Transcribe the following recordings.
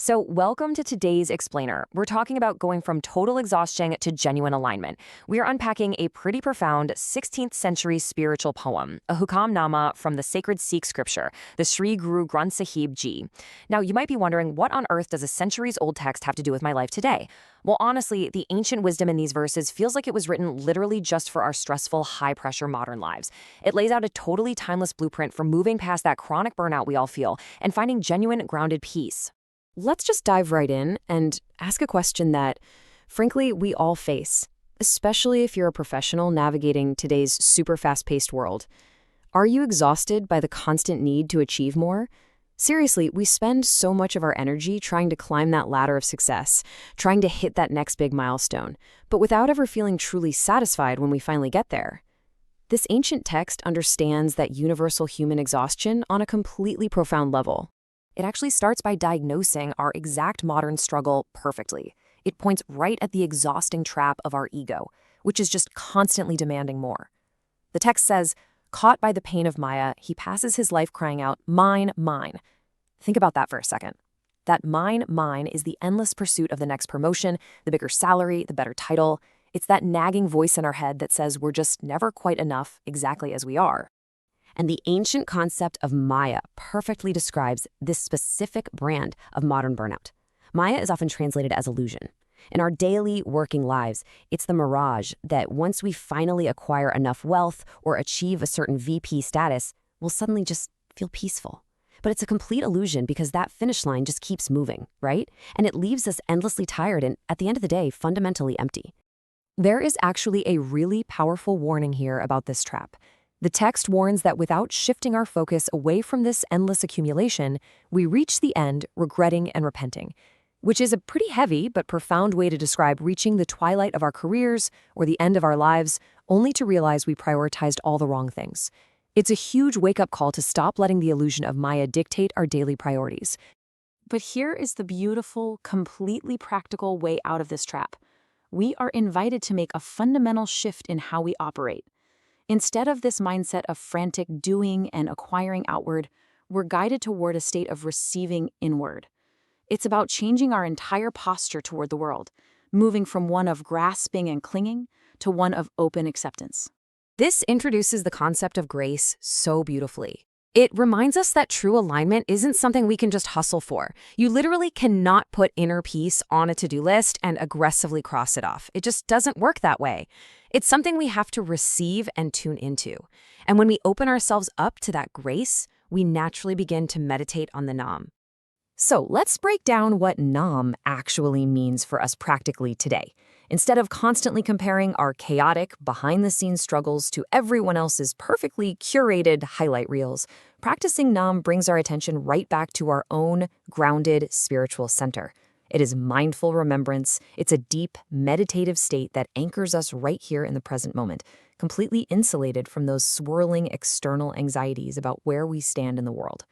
So, welcome to today's Explainer. We're talking about going from total exhaustion to genuine alignment. We are unpacking a pretty profound 16th century spiritual poem, a Hukamnama from the sacred Sikh scripture, the Sri Guru Granth Sahib Ji. Now, you might be wondering, what on earth does a centuries-old text have to do with my life today? Well, honestly, the ancient wisdom in these verses feels like it was written literally just for our stressful, high-pressure modern lives. It lays out a totally timeless blueprint for moving past that chronic burnout we all feel and finding genuine, grounded peace. Let's just dive right in and ask a question that, frankly, we all face, especially if you're a professional navigating today's super fast-paced world. Are you exhausted by the constant need to achieve more? Seriously, we spend so much of our energy trying to climb that ladder of success, trying to hit that next big milestone, but without ever feeling truly satisfied when we finally get there. This ancient text understands that universal human exhaustion on a completely profound level. It actually starts by diagnosing our exact modern struggle perfectly. It points right at the exhausting trap of our ego, which is just constantly demanding more. The text says, caught by the pain of Maya, he passes his life crying out, mine, mine. Think about that for a second. That mine, mine is the endless pursuit of the next promotion, the bigger salary, the better title. It's that nagging voice in our head that says we're just never quite enough exactly as we are. And the ancient concept of Maya perfectly describes this specific brand of modern burnout. Maya is often translated as illusion. In our daily working lives, it's the mirage that once we finally acquire enough wealth or achieve a certain VP status, we'll suddenly just feel peaceful. But it's a complete illusion because that finish line just keeps moving, right? And it leaves us endlessly tired and, at the end of the day, fundamentally empty. There is actually a really powerful warning here about this trap. The text warns that without shifting our focus away from this endless accumulation, we reach the end regretting and repenting, which is a pretty heavy but profound way to describe reaching the twilight of our careers or the end of our lives, only to realize we prioritized all the wrong things. It's a huge wake-up call to stop letting the illusion of Maya dictate our daily priorities. But here is the beautiful, completely practical way out of this trap. We are invited to make a fundamental shift in how we operate. Instead of this mindset of frantic doing and acquiring outward, we're guided toward a state of receiving inward. It's about changing our entire posture toward the world, moving from one of grasping and clinging to one of open acceptance. This introduces the concept of grace so beautifully. It reminds us that true alignment isn't something we can just hustle for. You literally cannot put inner peace on a to-do list and aggressively cross it off. It just doesn't work that way. It's something we have to receive and tune into. And when we open ourselves up to that grace, we naturally begin to meditate on the Naam. So let's break down what Naam actually means for us practically today. Instead of constantly comparing our chaotic, behind-the-scenes struggles to everyone else's perfectly curated highlight reels, practicing Naam brings our attention right back to our own grounded spiritual center. It is mindful remembrance. It's a deep, meditative state that anchors us right here in the present moment, completely insulated from those swirling external anxieties about where we stand in the world.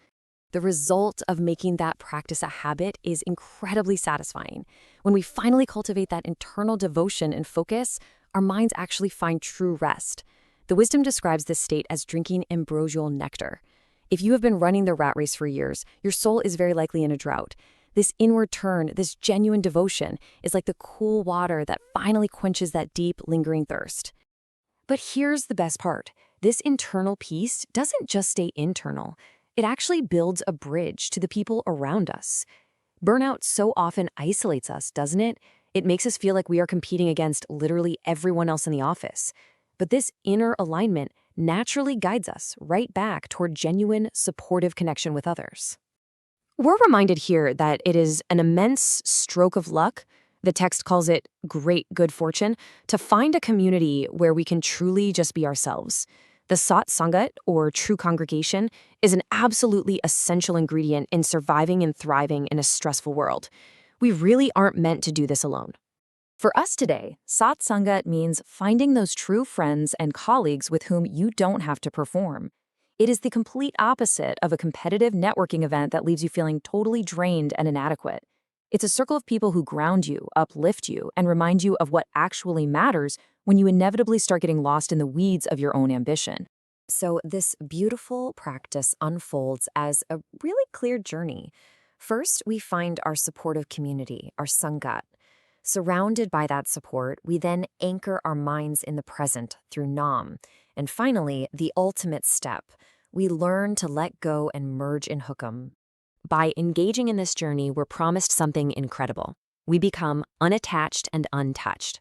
The result of making that practice a habit is incredibly satisfying. When we finally cultivate that internal devotion and focus, our minds actually find true rest. The wisdom describes this state as drinking Ambrosial Nectar. If you have been running the rat race for years, your soul is very likely in a drought. This inward turn, this genuine devotion, is like the cool water that finally quenches that deep, lingering thirst. But here's the best part. This internal peace doesn't just stay internal. It actually builds a bridge to the people around us. Burnout so often isolates us, doesn't it? It makes us feel like we are competing against literally everyone else in the office. But this inner alignment naturally guides us right back toward genuine, supportive connection with others. We're reminded here that it is an immense stroke of luck, the text calls it great good fortune, to find a community where we can truly just be ourselves. The Sat Sangat, or true congregation, is an absolutely essential ingredient in surviving and thriving in a stressful world. We really aren't meant to do this alone. For us today, Sat Sangat means finding those true friends and colleagues with whom you don't have to perform. It is the complete opposite of a competitive networking event that leaves you feeling totally drained and inadequate. It's a circle of people who ground you, uplift you, and remind you of what actually matters when you inevitably start getting lost in the weeds of your own ambition. So this beautiful practice unfolds as a really clear journey. First, we find our supportive community, our Sangat. Surrounded by that support, we then anchor our minds in the present through Naam. And finally, the ultimate step, we learn to let go and merge in Hukam. By engaging in this journey, we're promised something incredible. We become unattached and untouched.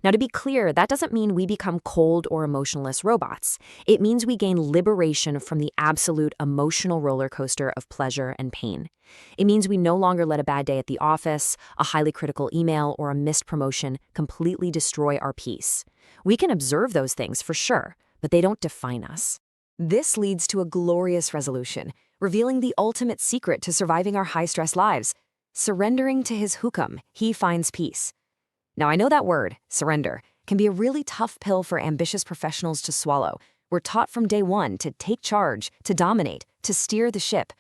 Now, to be clear, that doesn't mean we become cold or emotionless robots. It means we gain liberation from the absolute emotional roller coaster of pleasure and pain. It means we no longer let a bad day at the office, a highly critical email, or a missed promotion completely destroy our peace. We can observe those things for sure, but they don't define us. This leads to a glorious resolution, revealing the ultimate secret to surviving our high-stress lives. Surrendering to His Hukam, He finds peace. Now, I know that word, surrender, can be a really tough pill for ambitious professionals to swallow. We're taught from day one to take charge, to dominate, to steer the ship.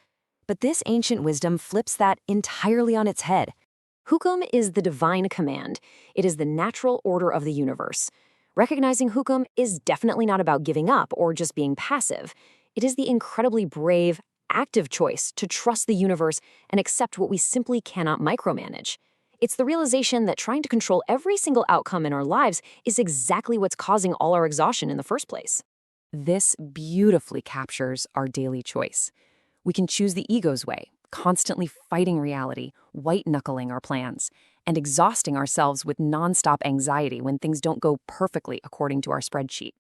But this ancient wisdom flips that entirely on its head. Hukam is the divine command. It is the natural order of the universe. Recognizing Hukam is definitely not about giving up or just being passive. It is the incredibly brave, active choice to trust the universe and accept what we simply cannot micromanage. It's the realization that trying to control every single outcome in our lives is exactly what's causing all our exhaustion in the first place. This beautifully captures our daily choice. We can choose the ego's way, constantly fighting reality, white-knuckling our plans, and exhausting ourselves with nonstop anxiety when things don't go perfectly according to our spreadsheet.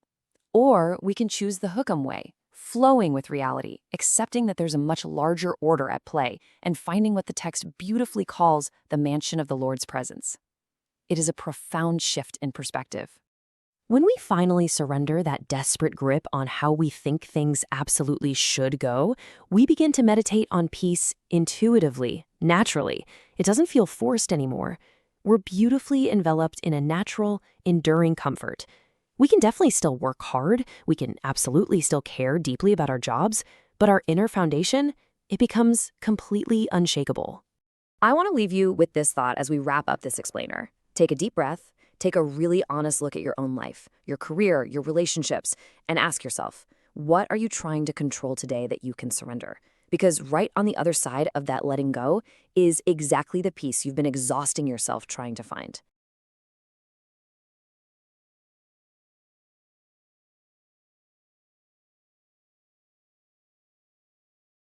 Or we can choose the Hukam way, flowing with reality, accepting that there's a much larger order at play, and finding what the text beautifully calls the mansion of the Lord's presence. It is a profound shift in perspective. When we finally surrender that desperate grip on how we think things absolutely should go, we begin to meditate on peace intuitively, naturally. It doesn't feel forced anymore. We're beautifully enveloped in a natural, enduring comfort. We can definitely still work hard, we can absolutely still care deeply about our jobs, but our inner foundation, it becomes completely unshakable. I want to leave you with this thought as we wrap up this explainer. Take a deep breath, take a really honest look at your own life, your career, your relationships, and ask yourself, what are you trying to control today that you can surrender? Because right on the other side of that letting go is exactly the peace you've been exhausting yourself trying to find.